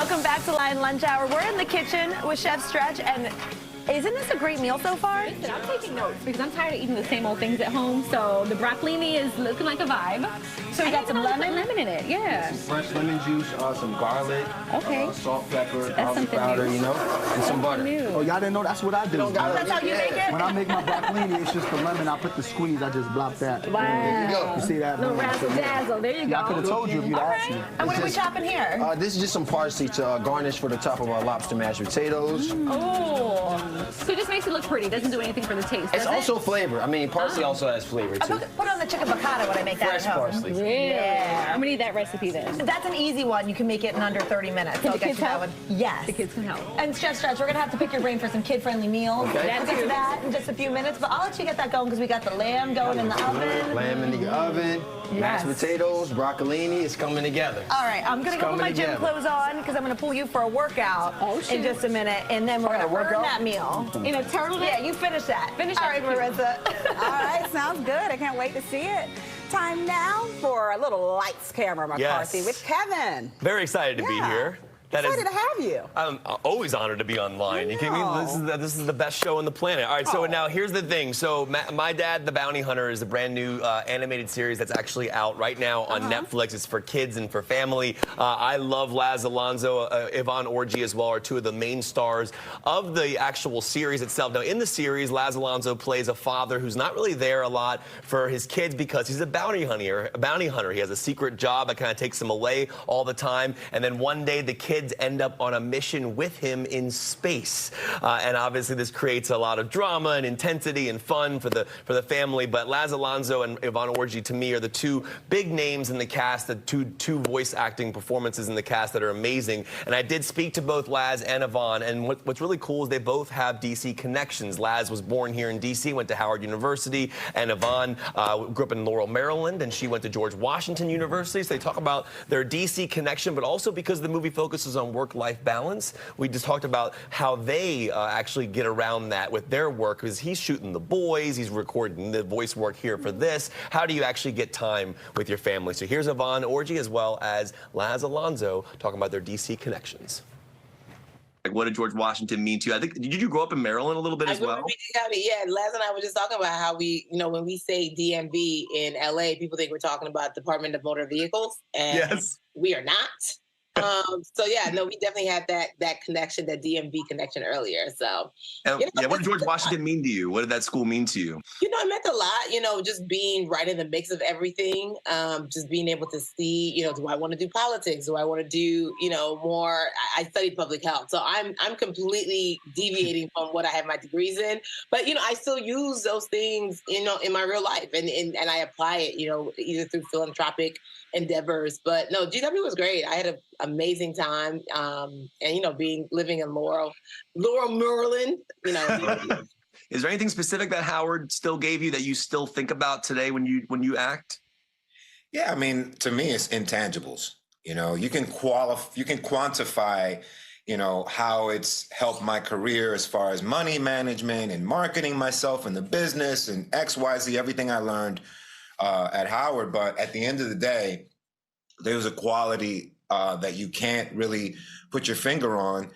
Welcome back to Lion Lunch Hour. We're in the kitchen with Chef Stretch, and isn't this a great meal so far? Listen, I'm taking notes because I'm tired of eating the same old things at home. So the broccolini is looking like a vibe. So you got some lemon? Lemon in it, yeah. Some fresh lemon juice, some garlic, Okay. salt, pepper, That's garlic something powder, new. you know, and some butter. New. Oh, y'all didn't know that's what I do. Oh, that's how you make it? When I make my broccolini, it's just the lemon. I put the squeeze. I just blop that. Wow. You see that? Little razzle dazzle. There you go. Yeah, I could have told you if you'd asked me. And what are we chopping here? This is just some parsley to garnish for the top of our lobster mashed potatoes. Oh. So it just makes it look pretty. Doesn't do anything for the taste, It's does also flavor. I mean, parsley also has flavor, I too. put on the chicken piccata when I make that Fresh at home. parsley. Really? Yeah. I'm gonna need that recipe then. That's an easy one. You can make it in under 30 minutes. Can I'll the get kids you that help? one. Yes. The kids can help. And Chef Stretch, we're going to have to pick your brain for some kid-friendly meals. Okay. We'll get to that in just a few minutes, but I'll let you get that going because we got the lamb going in the oven. Lamb in the oven, mashed Yes. potatoes, broccolini. It's coming together. All right, I'm going to go put coming my gym together. clothes on because I'm going to pull you for a workout in just a minute, and then we're going to earn workout? that meal. In a turtleneck? Yeah, you finish that. Finish All that. right, Marissa. All right, sounds good. I can't wait to see it. Time now for a little lights, camera, McCarthy Yes. with Kevin. Very excited to be Yeah. here. Excited to have you. I'm always honored to be online. You kidding me? know. This is the best show on the planet. All right, so Oh. now here's the thing. So My Dad, the Bounty Hunter is a brand new animated series that's actually out right now on Netflix. It's for kids and for family. I love Laz Alonso, Yvonne Orji as well are two of the main stars of the actual series itself. Now in the series, Laz Alonso plays a father who's not really there a lot for his kids because he's a bounty hunter. He has a secret job that kind of takes him away all the time. And then one day the kids end up on a mission with him in space. And obviously this creates a lot of drama and intensity and fun for the family. But Laz Alonso and Yvonne Orji, to me, are the two big names in the cast, the two voice acting performances in the cast that are amazing. And I did speak to both Laz and Yvonne, and what's really cool is they both have DC connections. Laz was born here in DC, went to Howard University, and Yvonne grew up in Laurel, Maryland, and she went to George Washington University. So they talk about their DC connection, but also because the movie focuses on work-life balance. We just talked about how they actually get around that with their work, because he's shooting The Boys, he's recording the voice work here for this. How do you actually get time with your family? So here's Yvonne Orji as well as Laz Alonso talking about their DC connections. Like, what did George Washington mean to you? I think, did you grow up in Maryland a little bit as well? Yeah, Laz and I were just talking about how we, when we say DMV in LA, people think we're talking about Department of Motor Vehicles, and Yes. we are not. So yeah, no, we definitely had that connection, that DMV connection earlier. So What did George Washington mean to you? What did that school mean to you? It meant a lot, just being right in the mix of everything, just being able to see, do I want to do politics? Do I want to do, more? I studied public health. So I'm completely deviating from what I have my degrees in. But, I still use those things, in my real life. And I apply it, either through philanthropic endeavors. But no, GW was great. I had an amazing time. And, living in Laurel, Maryland, Is there anything specific that Howard still gave you that you still think about today when you act? Yeah, I mean, to me, it's intangibles. You can quantify, how it's helped my career as far as money management and marketing myself in the business and XYZ, everything I learned at Howard. But at the end of the day, there's a quality that you can't really put your finger on,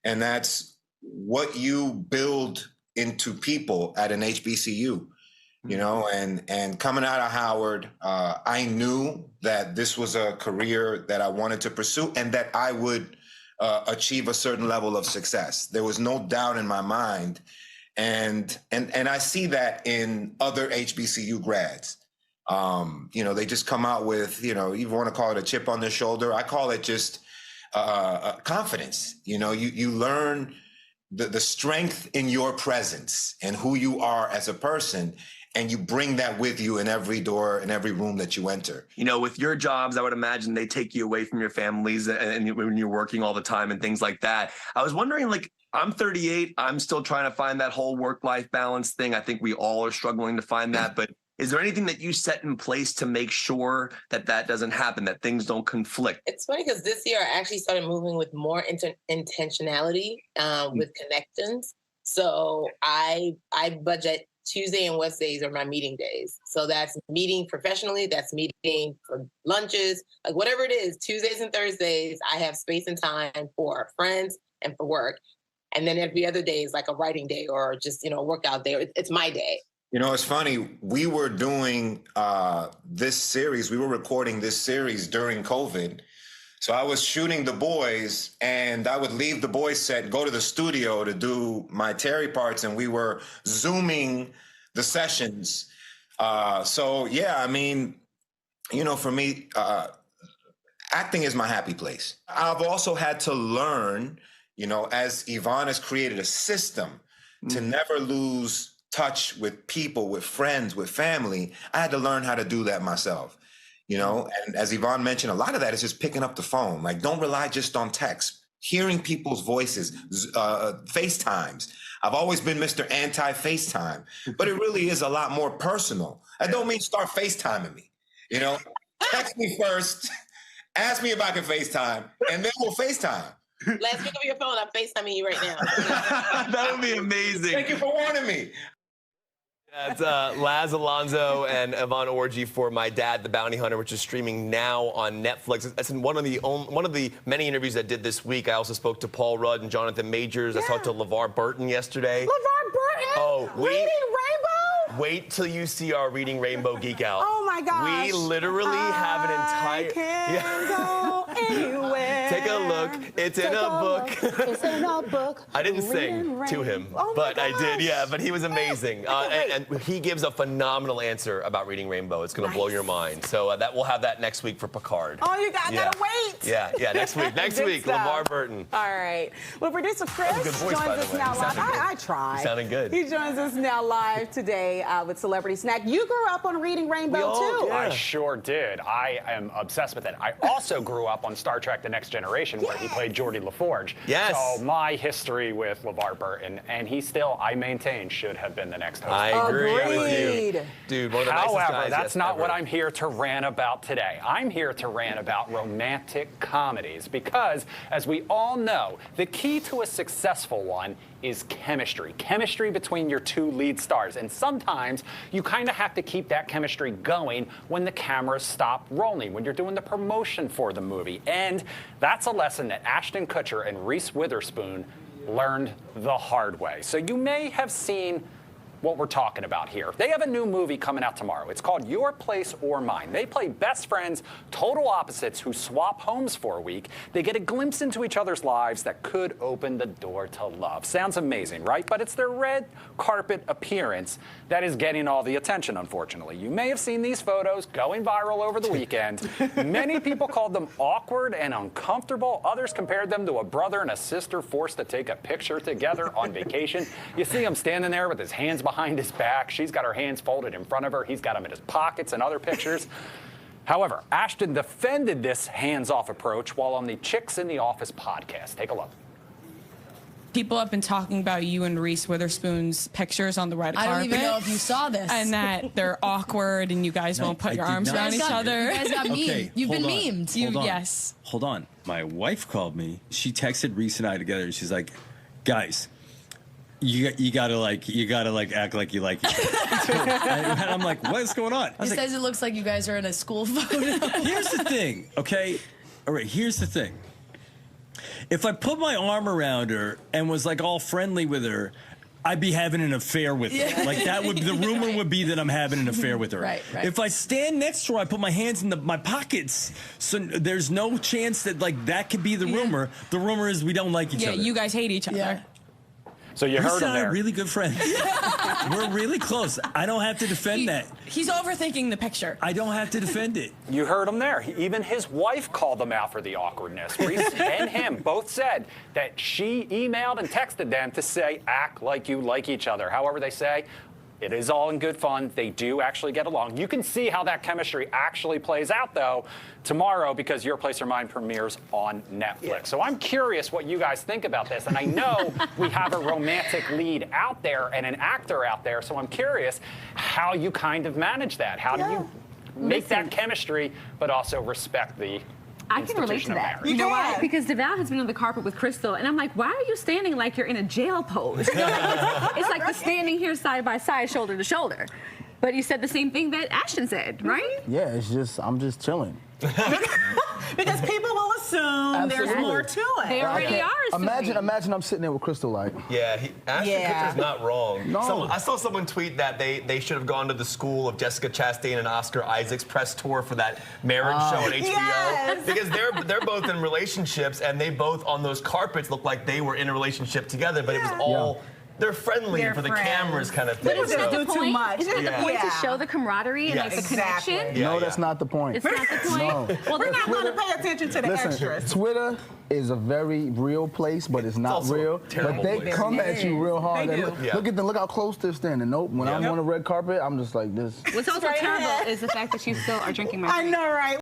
and that's what you build into people at an HBCU. And coming out of Howard, I knew that this was a career that I wanted to pursue and that I would achieve a certain level of success. There was no doubt in my mind. And I see that in other HBCU grads. They just come out with, you want to call it a chip on their shoulder. I call it just confidence. You learn the strength in your presence and who you are as a person, and you bring that with you in every door, in every room that you enter. With your jobs, I would imagine they take you away from your families and when you're working all the time and things like that. I was wondering, I'm 38. I'm still trying to find that whole work-life balance thing. I think we all are struggling to find that. But is there anything that you set in place to make sure that doesn't happen, that things don't conflict? It's funny because this year I actually started moving with more intentionality with connections. So I budget Tuesday and Wednesdays are my meeting days. So that's meeting professionally, that's meeting for lunches, like whatever it is. Tuesdays and Thursdays, I have space and time for friends and for work. And then every other day is like a writing day or just, a workout day. It's my day. It's funny. We were doing this series. We were recording this series during COVID. So I was shooting the boys, and I would leave the boys set, go to the studio to do my Terry parts, and we were Zooming the sessions. For me, acting is my happy place. I've also had to learn, as Yvonne has created a system to never lose touch with people, with friends, with family. I had to learn how to do that myself. And as Yvonne mentioned, a lot of that is just picking up the phone. Like, don't rely just on text. Hearing people's voices, FaceTimes. I've always been Mr. Anti-FaceTime, but it really is a lot more personal. I don't mean start FaceTiming me. Text me first, ask me if I can FaceTime, and then we'll FaceTime. Let's pick up your phone. I'm FaceTiming you right now. That would be amazing. Thank you for warning me. That's Laz Alonso and Yvonne Orji for My Dad, the Bounty Hunter, which is streaming now on Netflix. That's in one of the many interviews I did this week. I also spoke to Paul Rudd and Jonathan Majors. I talked to LeVar Burton yesterday. LeVar Burton? Oh, Reading Rainbow? Wait till you see our Reading Rainbow geek out. Oh my gosh. We literally have an entire. I can go anywhere. Take a look. It's in a book. It's in a book. I didn't sing to him, but I did. Yeah, but he was amazing, and he gives a phenomenal answer about Reading Rainbow. It's going to blow your mind. So we'll have that next week for Picard. Oh, you gotta wait. Yeah, next week. Next week, LeVar Burton. All right. Well, producer Chris good voice, joins by the us way. now You live. sounded good. I tried. You sounded good. He joins us now live today with Celebrity Snack. You grew up on Reading Rainbow too. I sure did. I am obsessed with it. I also grew up on Star Trek: The Next Generation, where he played Geordi LaForge. Yes. So my history with LeVar Burton, and he still, I maintain, should have been the next host. I agree with Agreed. you. Dude, one of the nicest However, guys that's not ever. what I'm here to rant about today. I'm here to rant about romantic comedies because, as we all know, the key to a successful one is chemistry. Chemistry between your two lead stars. And sometimes you kind of have to keep that chemistry going when the cameras stop rolling, when you're doing the promotion for the movie. And that's a lesson that Ashton Kutcher and Reese Witherspoon learned the hard way. So you may have seen what we're talking about here. They have a new movie coming out tomorrow. It's called Your Place or Mine. They play best friends, total opposites who swap homes for a week. They get a glimpse into each other's lives that could open the door to love. Sounds amazing, right? But it's their red carpet appearance that is getting all the attention, unfortunately. You may have seen these photos going viral over the weekend. Many people called them awkward and uncomfortable. Others compared them to a brother and a sister forced to take a picture together on vacation. You see him standing there with his hands behind his back. She's got her hands folded in front of her. He's got them in his pockets and other pictures. However, Ashton defended this hands-off approach while on the Chicks in the Office podcast. Take a look. People have been talking about you and Reese Witherspoon's pictures on the red carpet. I don't even know if you saw this. And that they're awkward and you guys won't put your arms around each other. You guys got memed. You've been memed. Yes. Hold on. My wife called me. She texted Reese and I together. She's like, guys, you gotta act like you like each other. And I'm like, what's going on? He says it looks like you guys are in a school photo. Here's the thing, okay? All right, here's the thing. If I put my arm around her and was like all friendly with her, I'd be having an affair with her. Like that would, the rumor would be that I'm having an affair with her. Right. If I stand next to her, I put my hands in my pockets, so there's no chance that that could be the rumor. The rumor is we don't like each other. Yeah, you guys hate each other. Yeah. So you heard him there. We're really good friends. We're really close. I don't have to defend that. He's overthinking the picture. I don't have to defend it. You heard him there. Even his wife called him out for the awkwardness. Reese and him both said that she emailed and texted them to say, act like you like each other. However, they say, it is all in good fun. They do actually get along. You can see how that chemistry actually plays out, though, tomorrow because Your Place or Mine premieres on Netflix. So I'm curious what you guys think about this. And I know we have a romantic lead out there and an actor out there, so I'm curious how you kind of manage that. How do you make that chemistry but also respect the I can relate to institution of that. marriage. You know can. why? Because DeVal has been on the carpet with Crystal, and I'm like, why are you standing like you're in a jail pose? It's like the standing here side by side, shoulder to shoulder. But you said the same thing that Ashton said, right? Yeah, it's just, I'm just chilling. Because people will assume there's Absolutely. more to it. They already are assuming. Imagine I'm sitting there with Crystal like. Yeah, Ashton Kutcher's not wrong. No. I saw someone tweet that they should have gone to the school of Jessica Chastain and Oscar Isaac's press tour for that marriage show on HBO. Yes. Because they're both in relationships, and they both on those carpets looked like they were in a relationship together, but it was all. They're friendly They're for the friends. cameras kind of But thing. isn't that the do too point? much. Isn't it the point Yeah. to show the camaraderie and like the Exactly. connection? Yeah, No, yeah. that's not the point. It's not the point. No. Well, We're then not going to pay attention to the Listen, extras. Twitter is a very real place, but it's not also a real. terrible But they place. come at you real hard. They do. Look how close they're standing. Nope. When I'm on a red carpet, I'm just like this. what's also Straight terrible ahead. is the fact that you still are drinking my I drink. know, right?